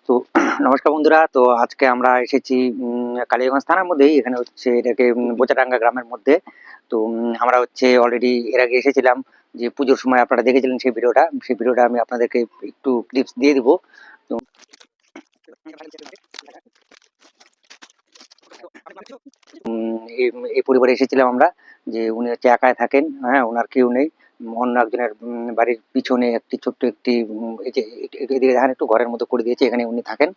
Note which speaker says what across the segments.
Speaker 1: তো নমস্কার বন্ধুরা, তো আজকে আমরা এসেছি কালিয়াগঞ্জ থানার মধ্যেই, এখানে হচ্ছে এটাকে বোচাডাঙ্গা গ্রামের মধ্যে। তো আমরা হচ্ছে অলরেডি এর আগে এসেছিলাম, যে পুজোর সময় আপনারা দেখেছিলেন সেই ভিডিওটা আমি আপনাদেরকে একটু ক্লিপস দিয়ে দিব। তো এই পরিবারে এসেছিলাম আমরা, যে উনি হচ্ছে একাই থাকেন, হ্যাঁ, ওনার কেউ নেই। অন্য একজনের বাড়ির পিছনে একটি ছোট্ট একটি এই যে এদিকে দেখেন একটু ঘরের মতো করে দিয়েছে, এখানে উনি থাকেন।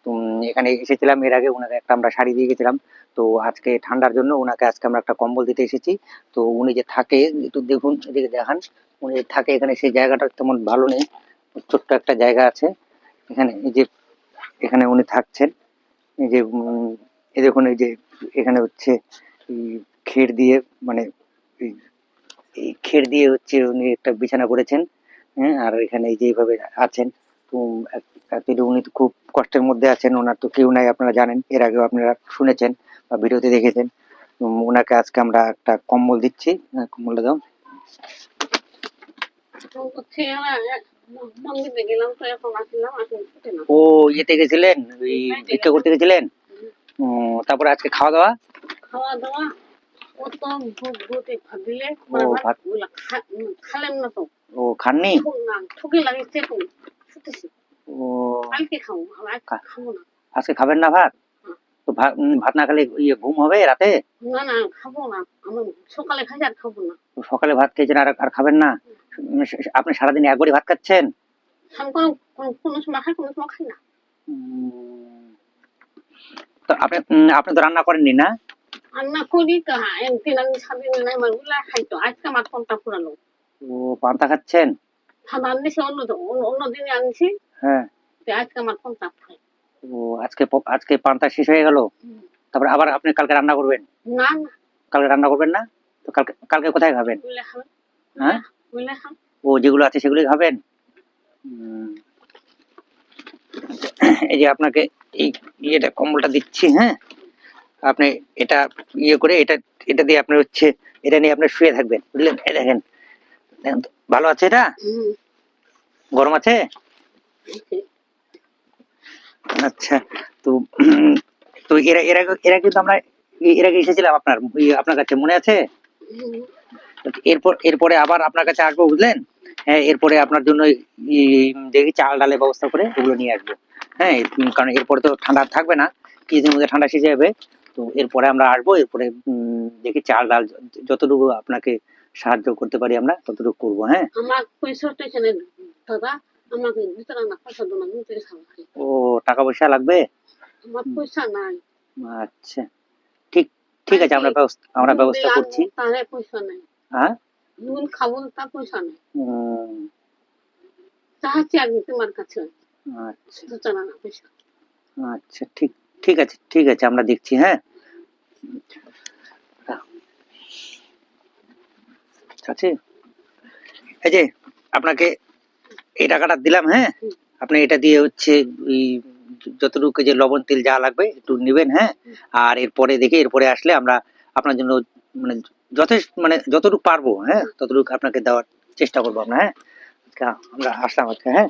Speaker 1: তো এখানে এসেছিলাম এর আগে, ওনাকে একটা আমরা শাড়ি দিয়ে গেছিলাম। তো আজকে ঠান্ডার জন্য ওনাকে আজকে আমরা একটা কম্বল দিতে এসেছি। তো উনি যে থাকে, একটু দেখুন, এদিকে দেখান, উনি যে থাকে এখানে, সেই জায়গাটা তেমন ভালো নেই, ছোট্ট একটা জায়গা আছে এখানে। এই যে এখানে উনি থাকছেন, এই যে এই দেখুন, এই যে এখানে হচ্ছে এই খেড় দিয়ে, মানে এই খেড় দিয়ে হচ্ছে উনি একটা বিছানা করেছেন, হ্যাঁ। আর এখানে এই যে এইভাবে আছেন। তো অ্যাকচুয়ালি উনি তো খুব কষ্টের মধ্যে আছেন, ওনার তো কেউ নাই, আপনারা জানেন, এর আগেও আপনারা শুনেছেন বা ভিডিওতে দেখেছেন। ওনাকে আজকে আমরা একটা কম্বল দিচ্ছি, কম্বলটা দাও। ও ইয়েতে গেছিলেন, ওই ভিক্ষা করতে গেছিলেন। তারপরে আজকে খাওয়া দাওয়া ও খাননি। আজকে খাবেন না ভাত? তো ভাত না খেলে ঘুম হবে রাতে?
Speaker 2: না না, খাবো না, আমি সকালে খাই আর খাবো না।
Speaker 1: সকালে ভাত খেয়েছেন আর খাবেন না? আপনি সারাদিন একবারই ভাত খাচ্ছেন?
Speaker 2: আমি কোনো সময় খাই, কোনো সময় খাই না।
Speaker 1: তো আপনি তো রান্না করেননি না?
Speaker 2: রান্না করি তো, একদিন আমি স্বাধীন নাই, আমার উল্লা খাইতো, আজকে আমার ফোনটা পুরানো।
Speaker 1: ও পান্তা খাচ্ছেন?
Speaker 2: ভাত আনছি অন্য দিনে আনছি,
Speaker 1: হ্যাঁ,
Speaker 2: আজকে আমার ফোনটা খাই।
Speaker 1: ও আজকে পান্তা শেষ হয়ে গেল। তারপরে আবার আপনি কালকে রান্না করবেন?
Speaker 2: না না,
Speaker 1: কালকে রান্না করবেন না? তো কালকে কোথায় খাবেন? হ্যাঁ, ও যেগুলো আছে সেগুলোই খাবেন। এই যে আপনাকে এই ইয়েটা কম্বলটা দিচ্ছি, হ্যাঁ। আপনি এটা ইয়ে করে এটা দিয়ে আপনি হচ্ছে এটা নিয়ে আপনি শুয়ে থাকবেন, বুঝলেন? এই দেখেন, ভালো আছে এটা? গরম আছে? আচ্ছা। তো তো এরা কিন্তু আমরা এর আগে এসেছিলাম আপনার কাছে, মনে আছে? এরপরে আবার আপনার কাছে আসবো, বুঝলেন? হ্যাঁ, এরপরে আপনার জন্য দেখি চাল ডালের ব্যবস্থা করে ওগুলো নিয়ে আসবো, হ্যাঁ। কারণ এরপরে তো ঠান্ডা থাকবে না, কিছুদিনের মধ্যে ঠান্ডা শেষে যাবে। তো এরপরে আমরা আসবো, এরপরে দেখি চাল ডাল যতটুকু আপনাকে সাহায্য করতে পারি আমরা ততটুকু করবো, হ্যাঁ। ও টাকা পয়সা লাগবে?
Speaker 2: আমার পয়সা নাই।
Speaker 1: আচ্ছা, ঠিক আছে, আমরা ব্যবস্থা করছি।
Speaker 2: তাহলে পয়সা নাই।
Speaker 1: হ্যাঁ,
Speaker 2: নুন খাবো, তা পয়সা নাই। চাচ্ছি আমি তোমার কাছে। আচ্ছা না পয়সা।
Speaker 1: আচ্ছা, ঠিক আছে, আমরা দেখছি, হ্যাঁ। আচ্ছা, এই যে আপনাকে এই টাকাটা দিলাম, হ্যাঁ। আপনি এটা দিয়ে হচ্ছে যতটুকু যে লবণ তেল যা লাগবে একটু নেবেন, হ্যাঁ। আর এরপরে আসলে আমরা আপনার জন্য মানে যতটুকু পারবো, হ্যাঁ, ততটুকু আপনাকে দেওয়ার চেষ্টা করবো আমরা, হ্যাঁ। আমরা আসলাম আজকে, হ্যাঁ।